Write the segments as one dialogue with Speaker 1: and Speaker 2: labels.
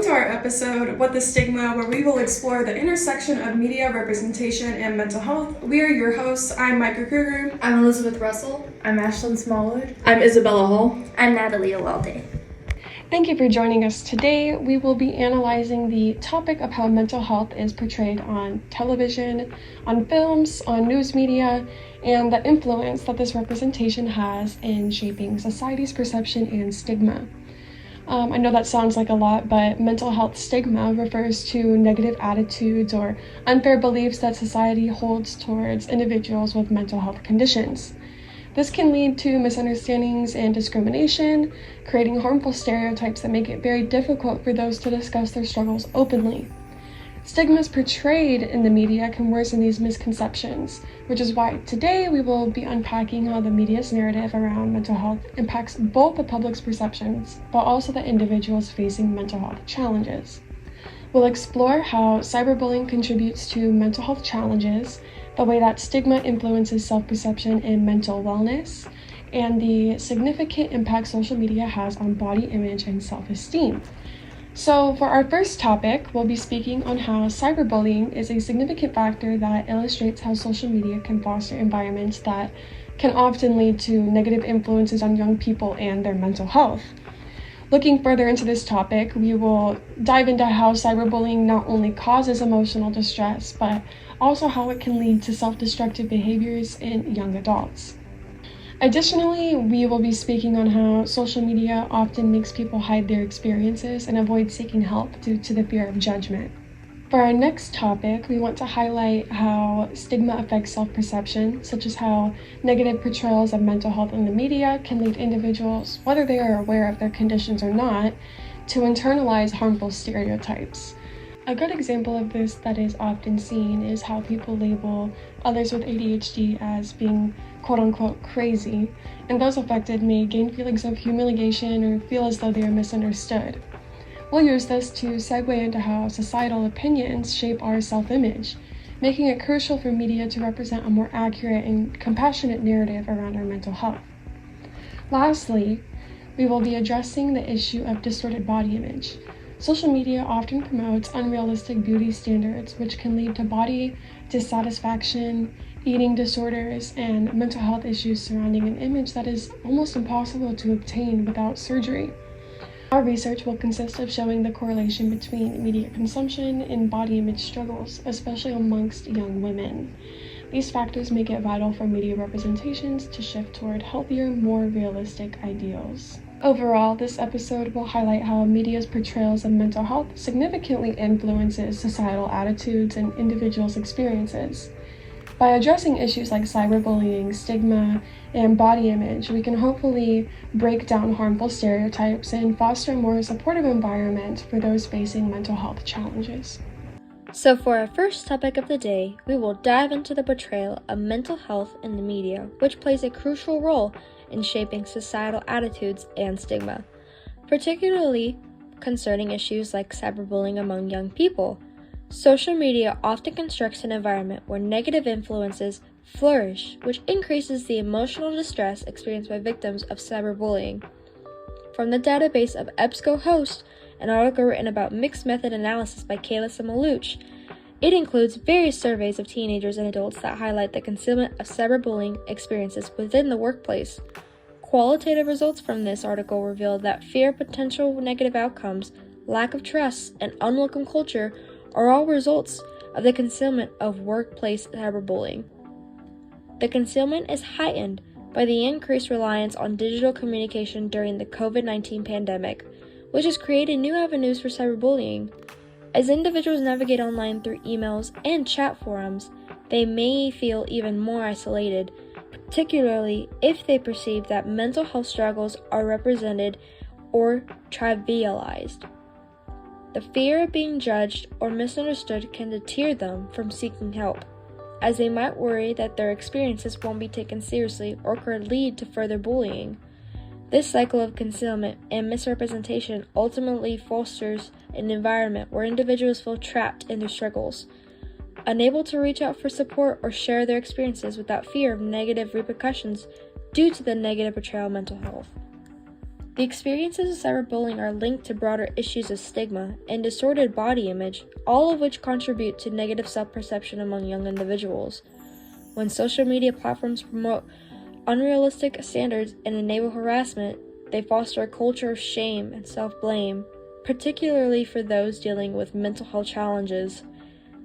Speaker 1: to our episode, What the Stigma, where we will explore the intersection of media representation and mental health. We are your hosts. I'm Micah Kruger.
Speaker 2: I'm Elizabeth Russell.
Speaker 3: I'm Ashlyn Smallwood.
Speaker 4: I'm Isabella Hall.
Speaker 5: I'm Natalie Awalde.
Speaker 1: Thank you for joining us today. We will be analyzing the topic of how mental health is portrayed on television, on films, on news media, and the influence that this representation has in shaping society's perception and stigma. I know that sounds like a lot, but mental health stigma refers to negative attitudes or unfair beliefs that society holds towards individuals with mental health conditions. This can lead to misunderstandings and discrimination, creating harmful stereotypes that make it very difficult for those to discuss their struggles openly. Stigmas portrayed in the media can worsen these misconceptions, which is why today we will be unpacking how the media's narrative around mental health impacts both the public's perceptions, but also the individuals facing mental health challenges. We'll explore how cyberbullying contributes to mental health challenges, the way that stigma influences self-perception and mental wellness, and the significant impact social media has on body image and self-esteem. So for our first topic, we'll be speaking on how cyberbullying is a significant factor that illustrates how social media can foster environments that can often lead to negative influences on young people and their mental health. Looking further into this topic, we will dive into how cyberbullying not only causes emotional distress, but also how it can lead to self-destructive behaviors in young adults. Additionally, we will be speaking on how social media often makes people hide their experiences and avoid seeking help due to the fear of judgment. For our next topic, we want to highlight how stigma affects self-perception, such as how negative portrayals of mental health in the media can lead individuals, whether they are aware of their conditions or not, to internalize harmful stereotypes. A good example of this that is often seen is how people label others with ADHD as being quote-unquote crazy, and those affected may gain feelings of humiliation or feel as though they are misunderstood. We'll use this to segue into how societal opinions shape our self-image, making it crucial for media to represent a more accurate and compassionate narrative around our mental health. Lastly, we will be addressing the issue of distorted body image. Social media often promotes unrealistic beauty standards, which can lead to body dissatisfaction, eating disorders, and mental health issues surrounding an image that is almost impossible to obtain without surgery. Our research will consist of showing the correlation between media consumption and body image struggles, especially amongst young women. These factors make it vital for media representations to shift toward healthier, more realistic ideals. Overall, this episode will highlight how media's portrayals of mental health significantly influences societal attitudes and individuals' experiences. By addressing issues like cyberbullying, stigma, and body image, we can hopefully break down harmful stereotypes and foster a more supportive environment for those facing mental health challenges.
Speaker 5: So for our first topic of the day, we will dive into the portrayal of mental health in the media, which plays a crucial role in shaping societal attitudes and stigma, particularly concerning issues like cyberbullying among young people. Social media often constructs an environment where negative influences flourish, which increases the emotional distress experienced by victims of cyberbullying. From the database of EBSCOhost, an article written about mixed method analysis by Kayla Samaluch, it includes various surveys of teenagers and adults that highlight the concealment of cyberbullying experiences within the workplace. Qualitative results from this article reveal that fear of potential negative outcomes, lack of trust, and unwelcome culture are all results of the concealment of workplace cyberbullying. The concealment is heightened by the increased reliance on digital communication during the COVID-19 pandemic, which has created new avenues for cyberbullying. As individuals navigate online through emails and chat forums, they may feel even more isolated, particularly if they perceive that mental health struggles are represented or trivialized. The fear of being judged or misunderstood can deter them from seeking help, as they might worry that their experiences won't be taken seriously or could lead to further bullying. This cycle of concealment and misrepresentation ultimately fosters an environment where individuals feel trapped in their struggles, unable to reach out for support or share their experiences without fear of negative repercussions due to the negative portrayal of mental health. The experiences of cyberbullying are linked to broader issues of stigma and distorted body image, all of which contribute to negative self-perception among young individuals. When social media platforms promote unrealistic standards and enable harassment, they foster a culture of shame and self-blame, particularly for those dealing with mental health challenges.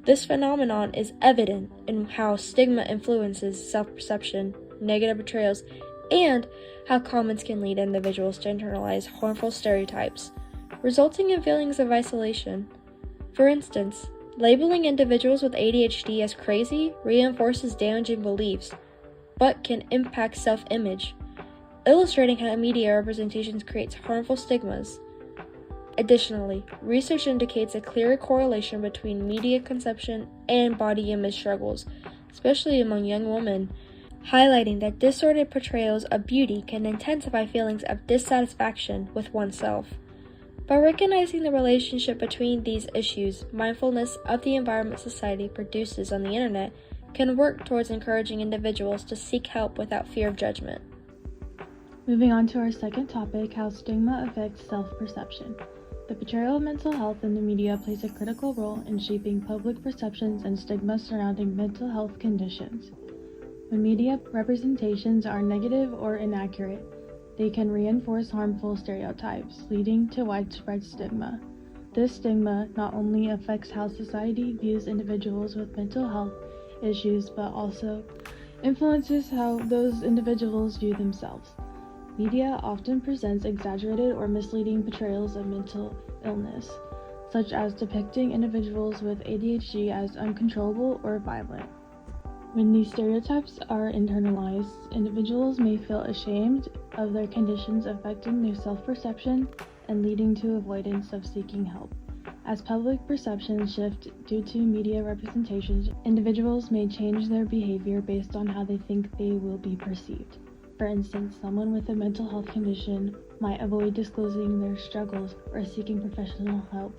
Speaker 5: This phenomenon is evident in how stigma influences self-perception, negative portrayals, and how comments can lead individuals to internalize harmful stereotypes, resulting in feelings of isolation. For instance, labeling individuals with ADHD as crazy reinforces damaging beliefs, but can impact self-image, illustrating how media representations creates harmful stigmas. Additionally, research indicates a clear correlation between media consumption and body image struggles, especially among young women, highlighting that distorted portrayals of beauty can intensify feelings of dissatisfaction with oneself. By recognizing the relationship between these issues, mindfulness of the environment society produces on the internet can work towards encouraging individuals to seek help without fear of judgment.
Speaker 2: Moving on to our second topic, how stigma affects self-perception. The portrayal of mental health in the media plays a critical role in shaping public perceptions and stigma surrounding mental health conditions. When media representations are negative or inaccurate, they can reinforce harmful stereotypes, leading to widespread stigma. This stigma not only affects how society views individuals with mental health issues, but also influences how those individuals view themselves. Media often presents exaggerated or misleading portrayals of mental illness, such as depicting individuals with ADHD as uncontrollable or violent. When these stereotypes are internalized, individuals may feel ashamed of their conditions, affecting their self-perception and leading to avoidance of seeking help. As public perceptions shift due to media representations, individuals may change their behavior based on how they think they will be perceived. For instance, someone with a mental health condition might avoid disclosing their struggles or seeking professional help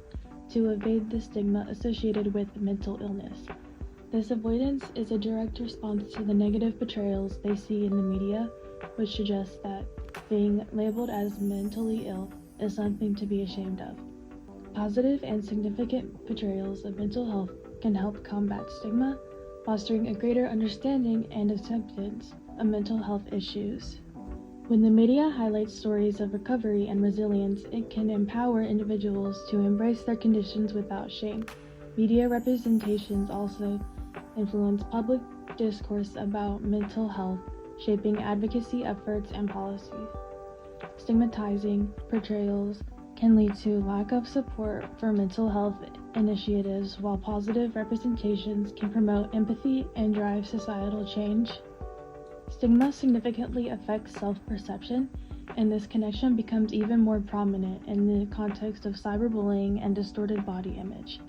Speaker 2: to evade the stigma associated with mental illness. This avoidance is a direct response to the negative portrayals they see in the media, which suggests that being labeled as mentally ill is something to be ashamed of. Positive and significant portrayals of mental health can help combat stigma, fostering a greater understanding and acceptance of mental health issues. When the media highlights stories of recovery and resilience, it can empower individuals to embrace their conditions without shame. Media representations also influence public discourse about mental health, shaping advocacy efforts and policies. Stigmatizing portrayals can lead to lack of support for mental health initiatives, while positive representations can promote empathy and drive societal change. Stigma significantly affects self-perception, and this connection becomes even more prominent in the context of cyberbullying and distorted body image.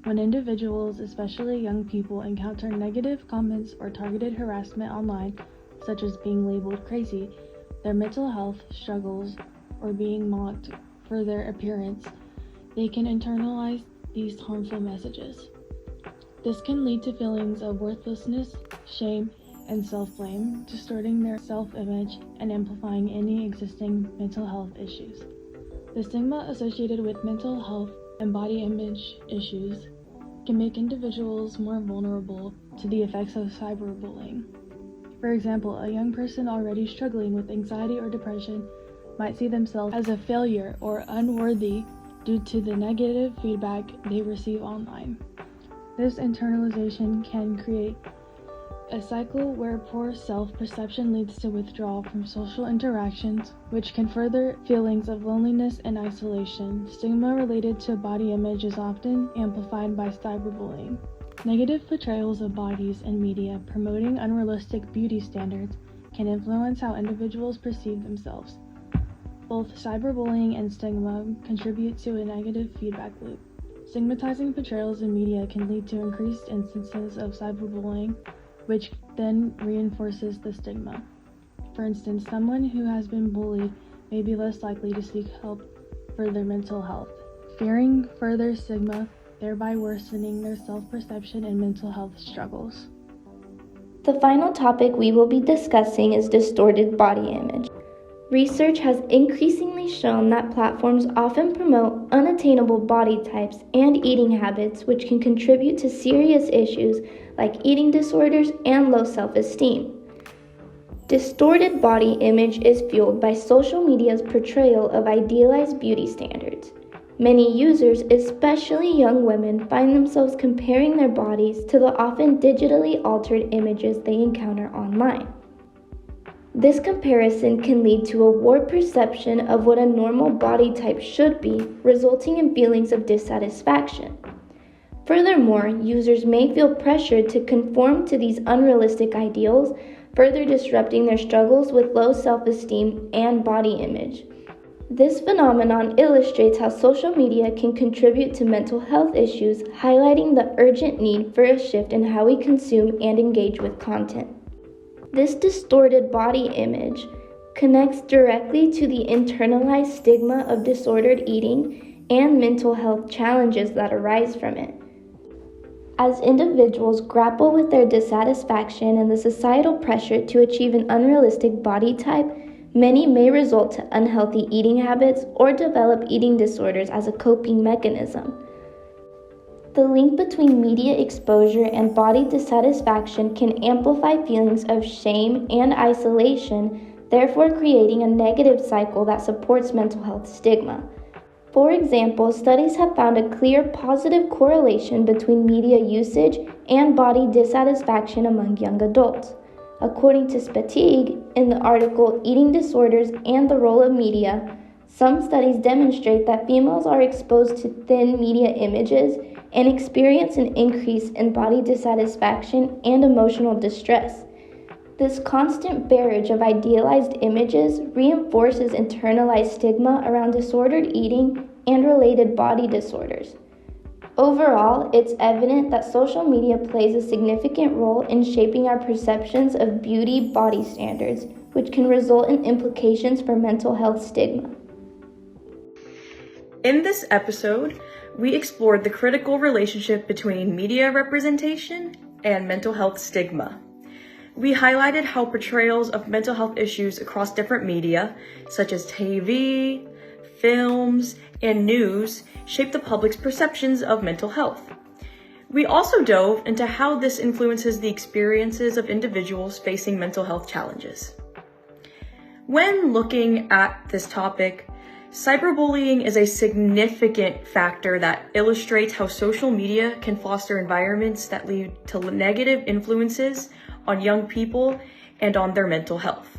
Speaker 2: When individuals, especially young people, encounter negative comments or targeted harassment online, such as being labeled crazy, their mental health struggles, or being mocked for their appearance, they can internalize these harmful messages. This can lead to feelings of worthlessness, shame, and self-blame, distorting their self-image and amplifying any existing mental health issues. The stigma associated with mental health and body image issues can make individuals more vulnerable to the effects of cyberbullying. For example, a young person already struggling with anxiety or depression might see themselves as a failure or unworthy due to the negative feedback they receive online. This internalization can create a cycle where poor self-perception leads to withdrawal from social interactions, which can further feelings of loneliness and isolation. Stigma related to body image is often amplified by cyberbullying. Negative portrayals of bodies in media promoting unrealistic beauty standards can influence how individuals perceive themselves. Both cyberbullying and stigma contribute to a negative feedback loop. Stigmatizing portrayals in media can lead to increased instances of cyberbullying, which then reinforces the stigma. For instance, someone who has been bullied may be less likely to seek help for their mental health, fearing further stigma, thereby worsening their self-perception and mental health struggles.
Speaker 3: The final topic we will be discussing is distorted body image. Research has increasingly shown that platforms often promote unattainable body types and eating habits, which can contribute to serious issues like eating disorders and low self-esteem. Distorted body image is fueled by social media's portrayal of idealized beauty standards. Many users, especially young women, find themselves comparing their bodies to the often digitally altered images they encounter online. This comparison can lead to a warped perception of what a normal body type should be, resulting in feelings of dissatisfaction. Furthermore, users may feel pressured to conform to these unrealistic ideals, further disrupting their struggles with low self-esteem and body image. This phenomenon illustrates how social media can contribute to mental health issues, highlighting the urgent need for a shift in how we consume and engage with content. This distorted body image connects directly to the internalized stigma of disordered eating and mental health challenges that arise from it. As individuals grapple with their dissatisfaction and the societal pressure to achieve an unrealistic body type, many may resort to unhealthy eating habits or develop eating disorders as a coping mechanism. The link between media exposure and body dissatisfaction can amplify feelings of shame and isolation, therefore creating a negative cycle that supports mental health stigma. For example, studies have found a clear positive correlation between media usage and body dissatisfaction among young adults. According to Spattig, in the article Eating Disorders and the Role of Media, some studies demonstrate that females are exposed to thin media images and experience an increase in body dissatisfaction and emotional distress. This constant barrage of idealized images reinforces internalized stigma around disordered eating and related body disorders. Overall, it's evident that social media plays a significant role in shaping our perceptions of beauty body standards, which can result in implications for mental health stigma.
Speaker 4: In this episode, we explored the critical relationship between media representation and mental health stigma. We highlighted how portrayals of mental health issues across different media, such as TV, films, and news, shape the public's perceptions of mental health. We also dove into how this influences the experiences of individuals facing mental health challenges. When looking at this topic, cyberbullying is a significant factor that illustrates how social media can foster environments that lead to negative influences on young people and on their mental health.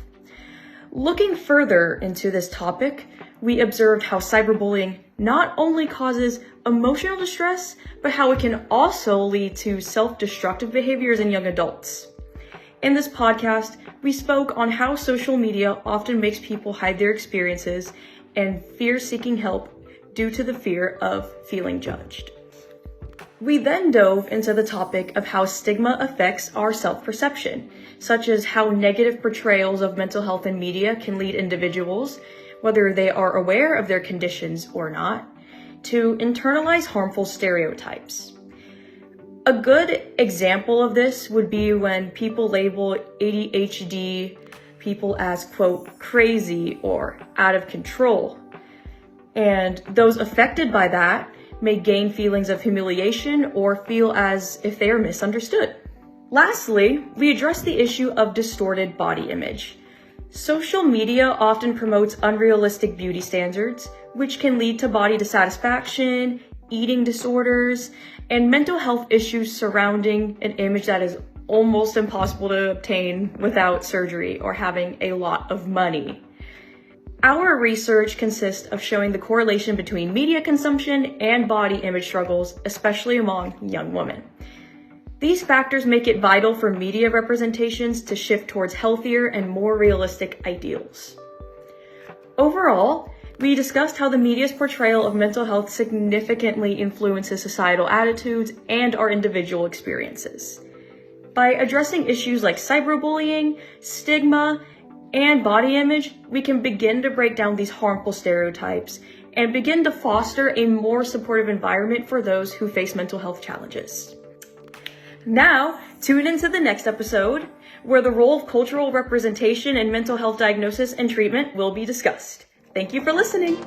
Speaker 4: Looking further into this topic, we observed how cyberbullying not only causes emotional distress, but how it can also lead to self-destructive behaviors in young adults. In this podcast, we spoke on how social media often makes people hide their experiences and fear seeking help due to the fear of feeling judged. We then dove into the topic of how stigma affects our self-perception, such as how negative portrayals of mental health in media can lead individuals, whether they are aware of their conditions or not, to internalize harmful stereotypes. A good example of this would be when people label ADHD people as, quote, crazy or out of control. And those affected by that may gain feelings of humiliation or feel as if they are misunderstood. Lastly, we address the issue of distorted body image. Social media often promotes unrealistic beauty standards, which can lead to body dissatisfaction, eating disorders, and mental health issues surrounding an image that is almost impossible to obtain without surgery or having a lot of money. Our research consists of showing the correlation between media consumption and body image struggles, especially among young women. These factors make it vital for media representations to shift towards healthier and more realistic ideals. Overall, we discussed how the media's portrayal of mental health significantly influences societal attitudes and our individual experiences. By addressing issues like cyberbullying, stigma, and body image, we can begin to break down these harmful stereotypes and begin to foster a more supportive environment for those who face mental health challenges. Now, tune into the next episode, where the role of cultural representation in mental health diagnosis and treatment will be discussed. Thank you for listening.